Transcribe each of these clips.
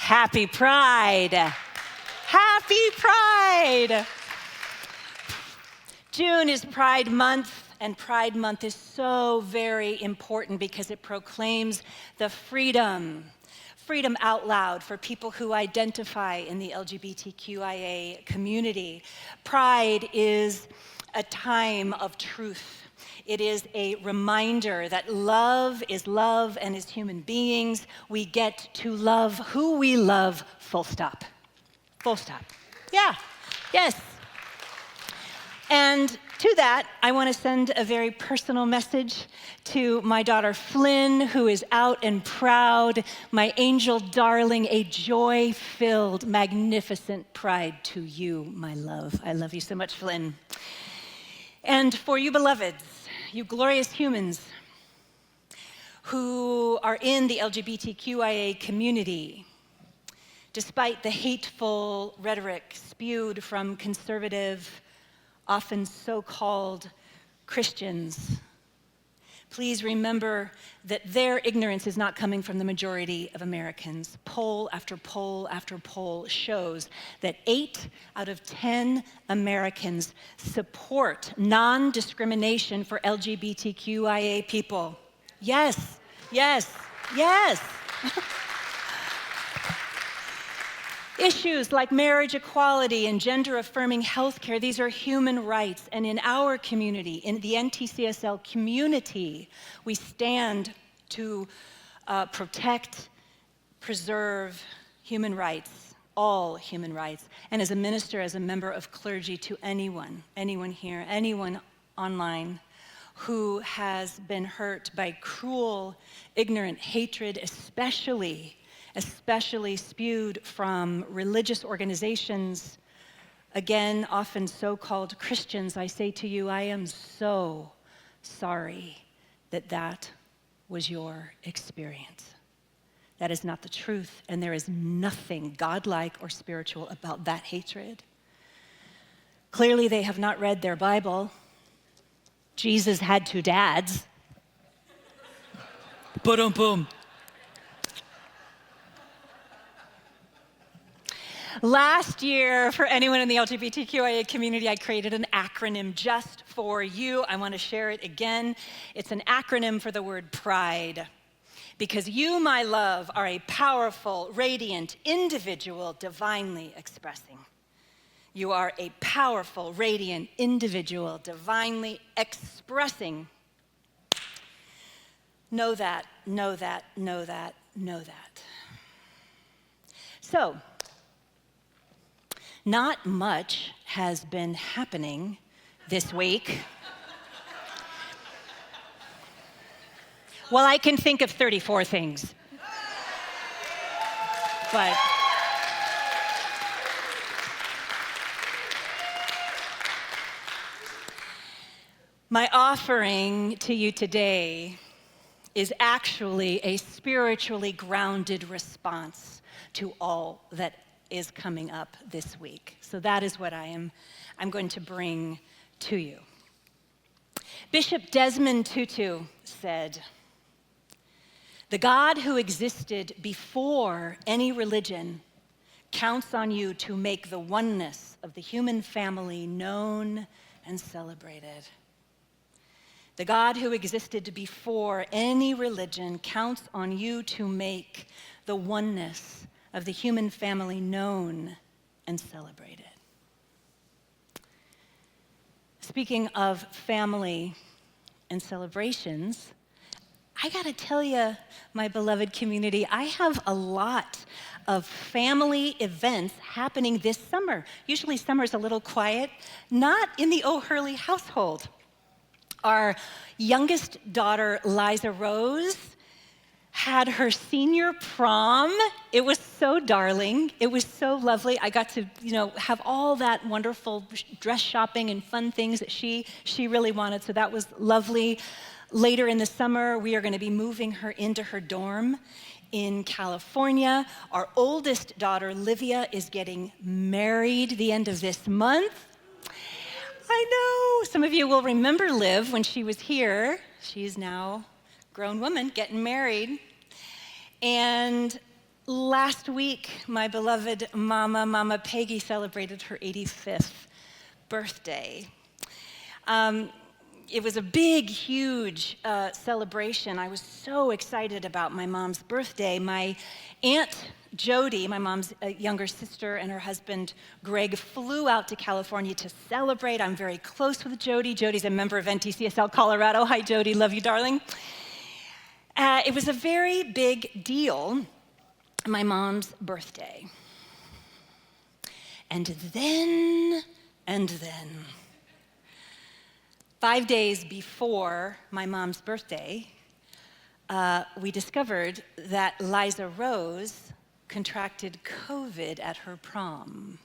Happy Pride. Happy Pride. June is Pride Month, and Pride Month is so very important because it proclaims the freedom out loud for people who identify in the LGBTQIA community. Pride is a time of truth. It is a reminder that love is love, and as human beings, we get to love who we love, full stop. Full stop. Yeah, yes. And to that, I want to send a very personal message to my daughter Flynn, who is out and proud, my angel darling, a joy-filled, magnificent pride to you, my love. I love you so much, Flynn. And for you beloveds, you glorious humans who are in the LGBTQIA community, despite the hateful rhetoric spewed from conservative, often so-called Christians, please remember that their ignorance is not coming from the majority of Americans. Poll after poll after poll shows that 8 out of 10 Americans support non-discrimination for LGBTQIA people. Yes, yes, yes. Issues like marriage equality and gender-affirming healthcare, these are human rights. And in our community, in the NTCSL community, we stand to protect, preserve human rights, all human rights. And as a minister, as a member of clergy, to anyone here, anyone online who has been hurt by cruel, ignorant hatred, especially spewed from religious organizations, again, often so-called Christians, I say to you, I am so sorry that that was your experience. That is not the truth, and there is nothing godlike or spiritual about that hatred. Clearly, they have not read their Bible. Jesus had 2 dads. Boom. Last year, for anyone in the LGBTQIA community, I created an acronym just for you. I want to share it again. It's an acronym for the word pride. Because you, my love, are a powerful, radiant individual divinely expressing. You are a powerful, radiant individual divinely expressing. Know that, know that, know that, know that. So, not much has been happening this week. Well, I can think of 34 things. But my offering to you today is actually a spiritually grounded response to all that is coming up this week. So that is what I'm going to bring to you. Bishop Desmond Tutu said, "The God who existed before any religion counts on you to make the oneness of the human family known and celebrated." The God who existed before any religion counts on you to make the oneness of the human family known and celebrated. Speaking of family and celebrations, I gotta tell you, my beloved community, I have a lot of family events happening this summer. Usually summer's a little quiet, not in the O'Hurley household. Our youngest daughter, Liza Rose, had her senior prom. It was so darling. It was so lovely. I got to, have all that wonderful dress shopping and fun things that she really wanted. So that was lovely. Later in the summer, we are going to be moving her into her dorm in California. Our oldest daughter, Livia, is getting married the end of this month. I know. Some of you will remember Liv when she was here. She's now a grown woman getting married. And Last week, my beloved Mama Peggy, celebrated her 85th birthday. It was a big, huge celebration. I was so excited about my mom's birthday. My Aunt Jody, my mom's younger sister, and her husband Greg flew out to California to celebrate. I'm very close with Jody. Jody's a member of NTCSL Colorado. Hi, Jody. Love you, darling. It was a very big deal, my mom's birthday. And then, 5 days before my mom's birthday, we discovered that Liza Rose contracted COVID at her prom.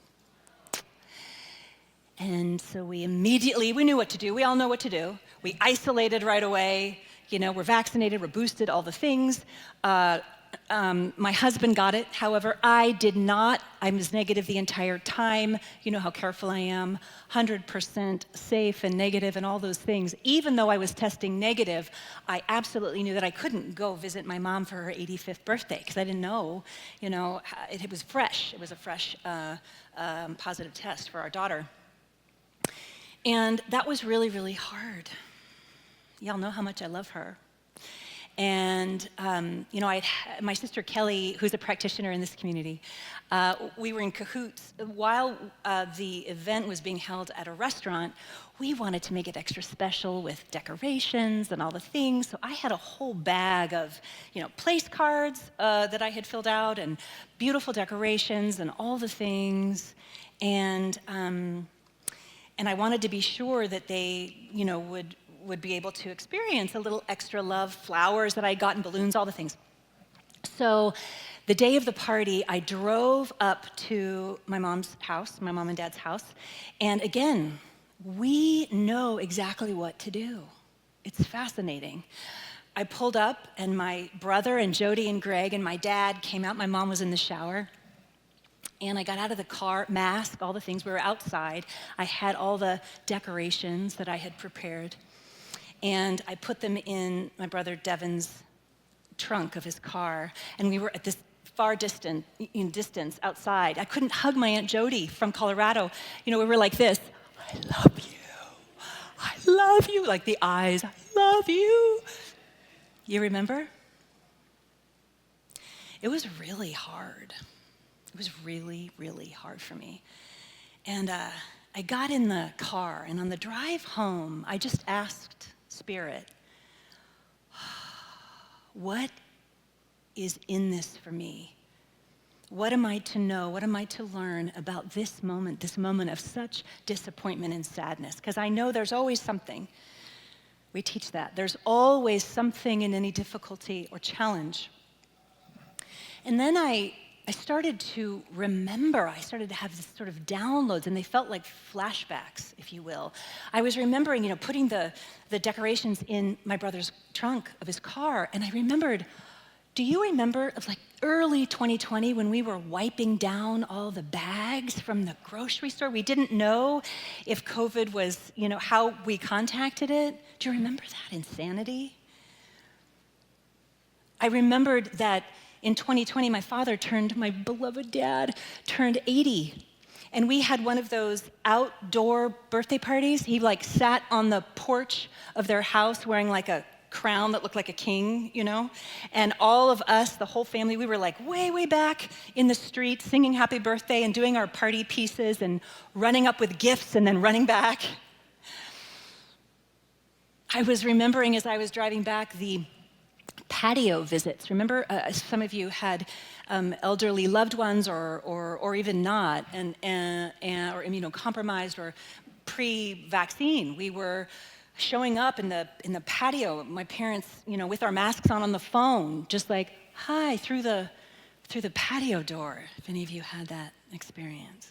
And so we knew what to do. We all know what to do. We isolated right away. We're vaccinated, we're boosted, all the things. My husband got it. However, I did not. I was negative the entire time. You know how careful I am. 100% safe and negative and all those things. Even though I was testing negative, I absolutely knew that I couldn't go visit my mom for her 85th birthday because I didn't know, it was fresh. It was a fresh positive test for our daughter. And that was really, really hard. Y'all know how much I love her. And, my sister Kelly, who's a practitioner in this community, we were in cahoots. While the event was being held at a restaurant, we wanted to make it extra special with decorations and all the things. So I had a whole bag of, place cards that I had filled out and beautiful decorations and all the things. And I wanted to be sure that they, would be able to experience a little extra love, flowers that I got and balloons, all the things. So the day of the party, I drove up to my mom's house, my mom and dad's house, and again, we know exactly what to do. It's fascinating. I pulled up, and my brother and Jody and Greg and my dad came out. My mom was in the shower. And I got out of the car, mask, all the things. We were outside. I had all the decorations that I had prepared. And I put them in my brother Devin's trunk of his car. And we were at this far distance outside. I couldn't hug my Aunt Jody from Colorado. We were like this. I love you. I love you. Like the eyes, I love you. You remember? It was really hard. It was really, really hard for me. And I got in the car, and on the drive home, I just asked Spirit, what is in this for me? What am I to know? What am I to learn about this moment of such disappointment and sadness? Because I know there's always something. We teach that. There's always something in any difficulty or challenge. And then I started to remember. I started to have this sort of downloads, and they felt like flashbacks, if you will. I was remembering, putting the decorations in my brother's trunk of his car, and I remembered, do you remember of like early 2020 when we were wiping down all the bags from the grocery store? We didn't know if COVID was, how we contacted it. Do you remember that insanity? I remembered that in 2020, my beloved dad turned 80. And we had one of those outdoor birthday parties. He sat on the porch of their house wearing like a crown that looked like a king, And all of us, the whole family, we were way, way back in the street singing happy birthday and doing our party pieces and running up with gifts and then running back. I was remembering as I was driving back the patio visits. Remember, some of you had elderly loved ones or even not, and or immunocompromised or pre-vaccine. We were showing up in the patio, my parents, with our masks on the phone, just like, hi, through the patio door, if any of you had that experience.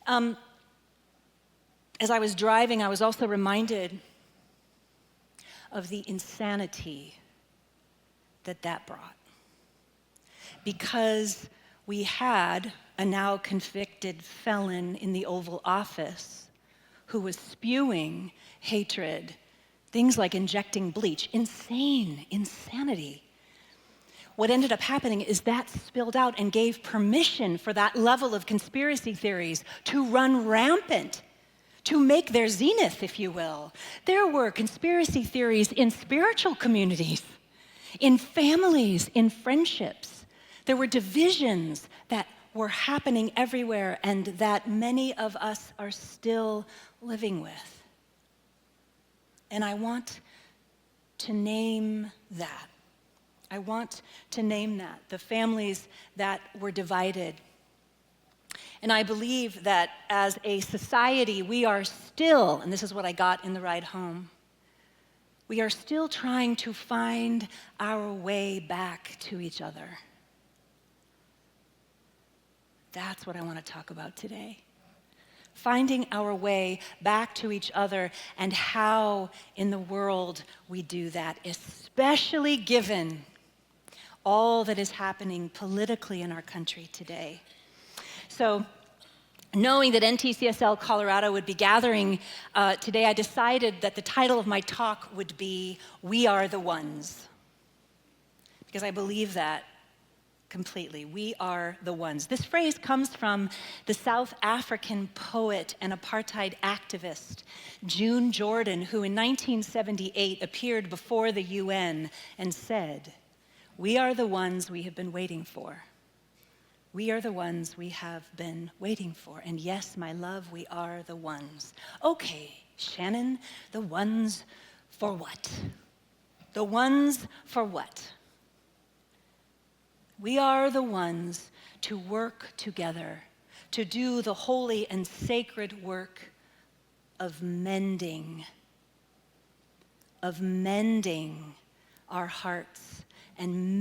As I was driving, I was also reminded of the insanity that brought. Because we had a now convicted felon in the Oval Office who was spewing hatred, things like injecting bleach, insanity. what ended up happening is that spilled out and gave permission for that level of conspiracy theories to run rampant, to make their zenith, if you will. There were conspiracy theories in spiritual communities, in families, in friendships. There were divisions that were happening everywhere and that many of us are still living with. And I want to name that. I want to name that, the families that were divided. And I believe that as a society, we are still, and this is what I got in the ride home, we are still trying to find our way back to each other. That's what I want to talk about today. Finding our way back to each other and how in the world we do that, especially given all that is happening politically in our country today. So, knowing that NTCSL Colorado would be gathering today, I decided that the title of my talk would be, "We Are the Ones." Because I believe that completely. We are the ones. This phrase comes from the South African poet and apartheid activist, June Jordan, who in 1978 appeared before the UN and said, "We are the ones we have been waiting for. We are the ones we have been waiting for." And yes, my love, we are the ones. Okay, Shannon, the ones for what? The ones for what? We are the ones to work together, to do the holy and sacred work of mending our hearts and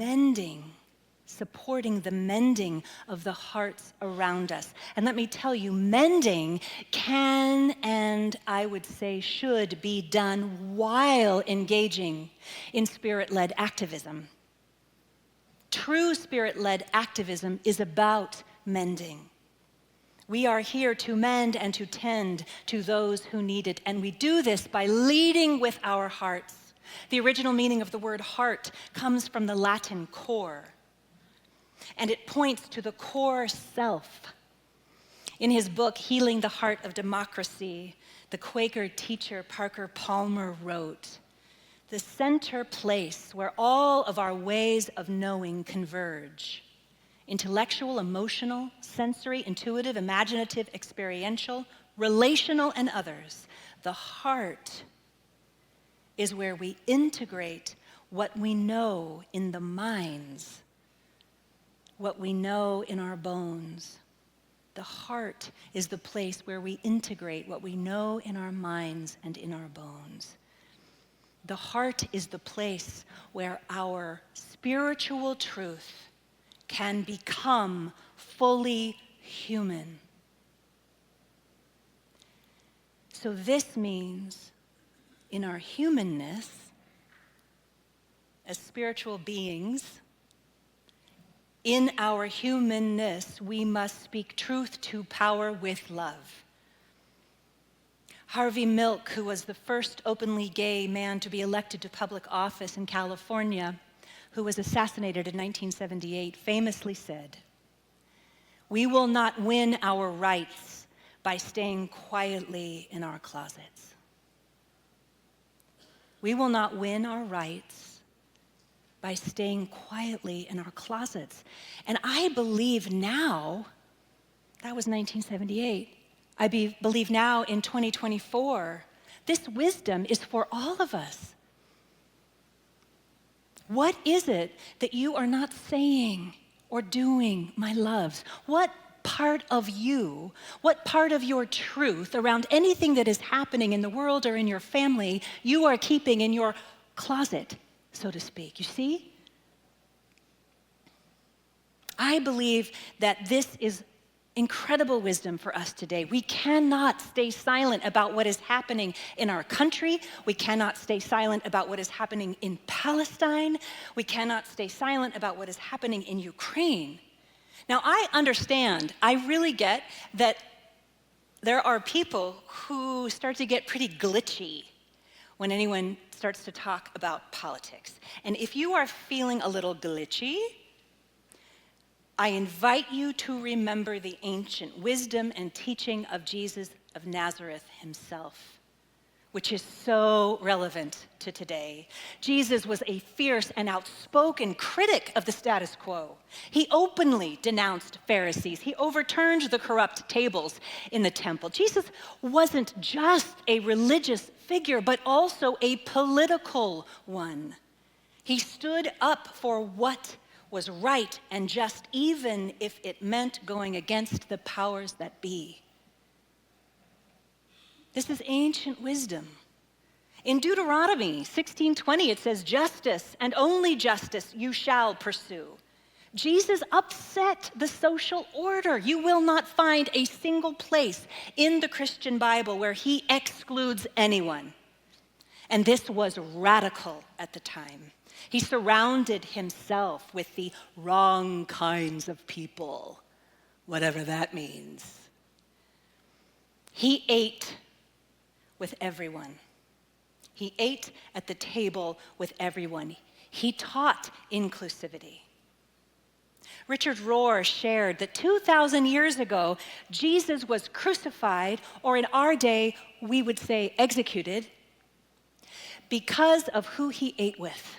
supporting the mending of the hearts around us. And let me tell you, mending can, and I would say should, be done while engaging in spirit-led activism. True spirit-led activism is about mending. We are here to mend and to tend to those who need it, and we do this by leading with our hearts. The original meaning of the word heart comes from the Latin cor, and it points to the core self. In his book, Healing the Heart of Democracy, the Quaker teacher Parker Palmer wrote, "The center place where all of our ways of knowing converge, intellectual, emotional, sensory, intuitive, imaginative, experiential, relational, and others, the heart is where we integrate what we know in the minds, what we know in our bones. The heart is the place where we integrate what we know in our minds and in our bones. The heart is the place where our spiritual truth can become fully human." So this means in our humanness, as spiritual beings, in our humanness, we must speak truth to power with love. Harvey Milk, who was the first openly gay man to be elected to public office in California, who was assassinated in 1978, famously said, "We will not win our rights by staying quietly in our closets. We will not win our rights by staying quietly in our closets." And I believe now, that was 1978, I believe now in 2024, this wisdom is for all of us. What is it that you are not saying or doing, my loves? What part of you, what part of your truth around anything that is happening in the world or in your family you are keeping in your closet, so to speak? You see? I believe that this is incredible wisdom for us today. We cannot stay silent about what is happening in our country. We cannot stay silent about what is happening in Palestine. We cannot stay silent about what is happening in Ukraine. Now, I understand, I really get that there are people who start to get pretty glitchy when anyone starts to talk about politics. And if you are feeling a little glitchy, I invite you to remember the ancient wisdom and teaching of Jesus of Nazareth himself, which is so relevant to today. Jesus was a fierce and outspoken critic of the status quo. He openly denounced Pharisees. He overturned the corrupt tables in the temple. Jesus wasn't just a religious figure, but also a political one. He stood up for what was right and just, even if it meant going against the powers that be. This is ancient wisdom. In Deuteronomy 16:20, it says, "Justice and only justice you shall pursue." Jesus upset the social order. You will not find a single place in the Christian Bible where he excludes anyone. And this was radical at the time. He surrounded himself with the wrong kinds of people, whatever that means. He ate with everyone. He ate at the table with everyone. He taught inclusivity. Richard Rohr shared that 2,000 years ago, Jesus was crucified, or in our day, we would say executed, because of who he ate with.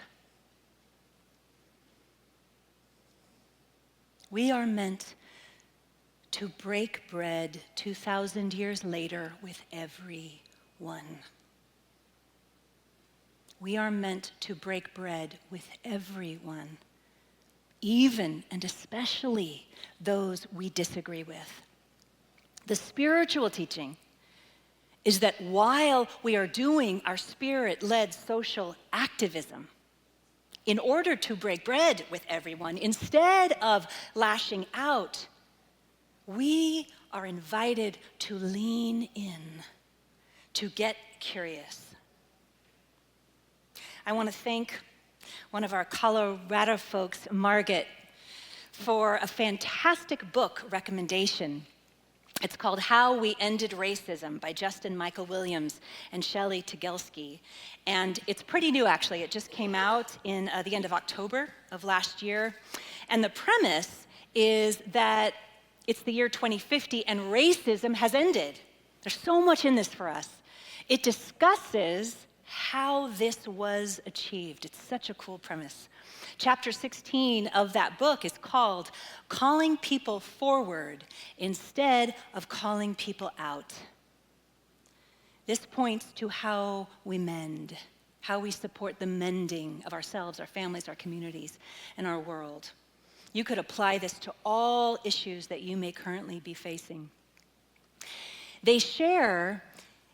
We are meant to break bread 2,000 years later with everyone. We are meant to break bread with everyone, even and especially those we disagree with. The spiritual teaching is that while we are doing our spirit-led social activism, in order to break bread with everyone, instead of lashing out, we are invited to lean in, to get curious. I want to thank one of our Colorado folks, Margaret, for a fantastic book recommendation. It's called How We Ended Racism by Justin Michael Williams and Shelley Tegelski. And it's pretty new, actually. It just came out in the end of October of last year. And the premise is that it's the year 2050 and racism has ended. There's so much in this for us. It discusses how this was achieved. It's such a cool premise. Chapter 16 of that book is called Calling People Forward Instead of Calling People Out. This points to how we mend, how we support the mending of ourselves, our families, our communities, and our world. You could apply this to all issues that you may currently be facing. They share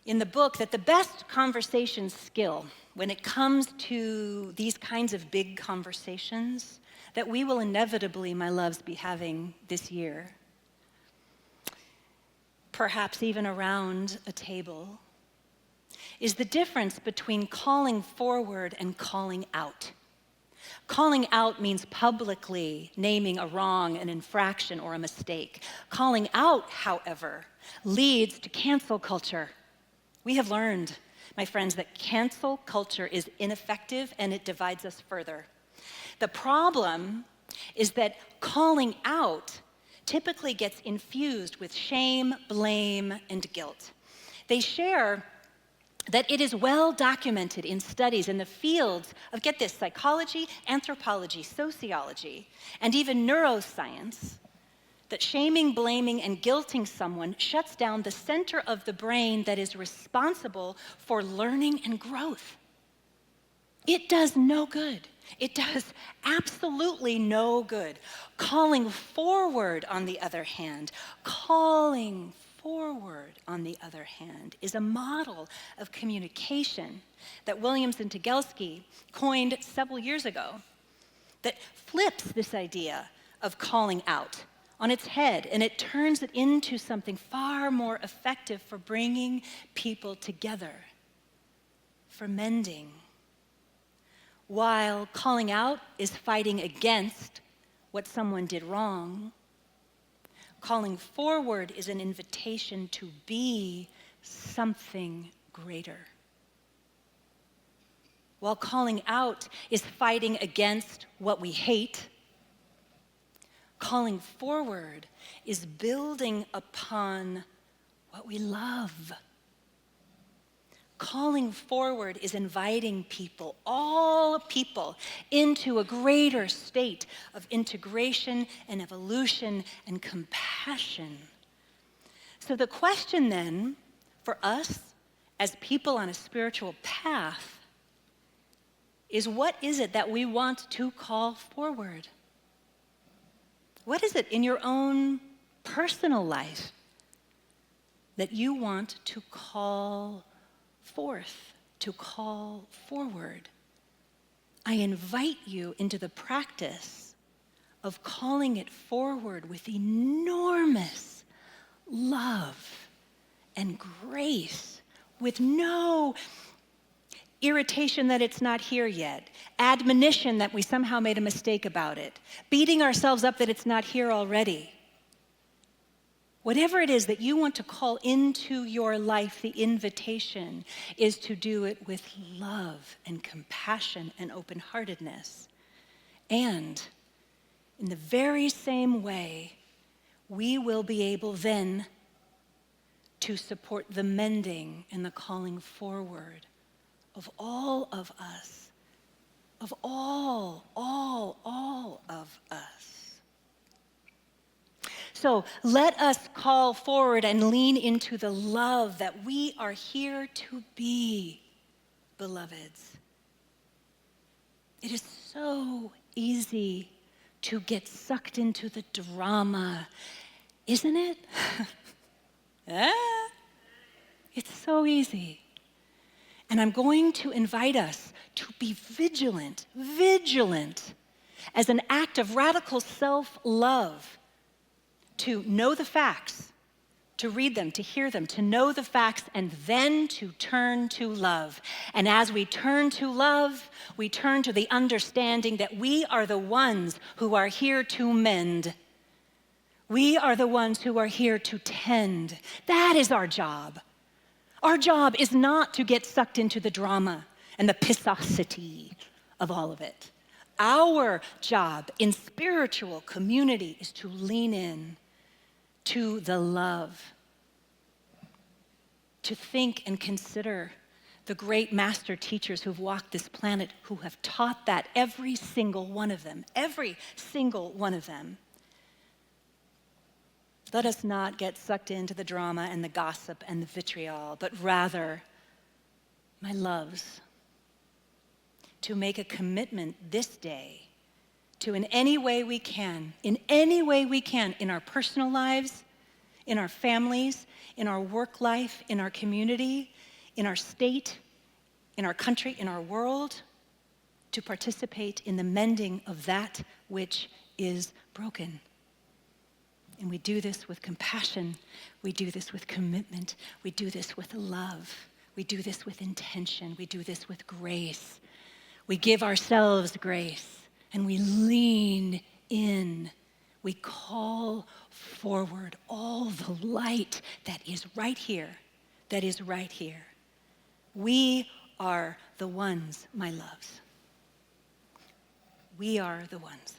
in the book that the best conversation skill when it comes to these kinds of big conversations that we will inevitably, my loves, be having this year, perhaps even around a table, is the difference between calling forward and calling out. Calling out means publicly naming a wrong, an infraction, or a mistake. Calling out, however, leads to cancel culture. We have learned, my friends, that cancel culture is ineffective and it divides us further. The problem is that calling out typically gets infused with shame, blame, and guilt. They share that it is well documented in studies in the fields of, get this, psychology, anthropology, sociology, and even neuroscience, that shaming, blaming, and guilting someone shuts down the center of the brain that is responsible for learning and growth. It does no good. It does absolutely no good. Calling forward, on the other hand, is a model of communication that Williams and Tegelski coined several years ago that flips this idea of calling out on its head, and it turns it into something far more effective for bringing people together, for mending. While calling out is fighting against what someone did wrong, calling forward is an invitation to be something greater. while calling out is fighting against what we hate, calling forward is building upon what we love. Calling forward is inviting people, all people, into a greater state of integration and evolution and compassion. So the question then, for us as people on a spiritual path, is what is it that we want to call forward? What is it in your own personal life that you want to call forth, to call forward? I invite you into the practice of calling it forward with enormous love and grace, with no irritation that it's not here yet, admonition that we somehow made a mistake about it, beating ourselves up that it's not here already. Whatever it is that you want to call into your life, the invitation is to do it with love and compassion and open-heartedness. And in the very same way, we will be able then to support the mending and the calling forward of all of us, of all of us. So let us call forward and lean into the love that we are here to be, beloveds. It is so easy to get sucked into the drama, isn't it? It's so easy. And I'm going to invite us to be vigilant as an act of radical self-love, to know the facts, to read them, to hear them, to know the facts, and then to turn to love. And as we turn to love, we turn to the understanding that we are the ones who are here to mend. We are the ones who are here to tend. That is our job. Our job is not to get sucked into the drama and the pissosity of all of it. Our job in spiritual community is to lean in to the love, to think and consider the great master teachers who've walked this planet, who have taught that, every single one of them. Let us not get sucked into the drama and the gossip and the vitriol, but rather, my loves, to make a commitment this day to in any way we can, in our personal lives, in our families, in our work life, in our community, in our state, in our country, in our world, to participate in the mending of that which is broken. And we do this with compassion. We do this with commitment. We do this with love. We do this with intention. We do this with grace. We give ourselves grace and we lean in. We call forward all the light that is right here, We are the ones, my loves. We are the ones.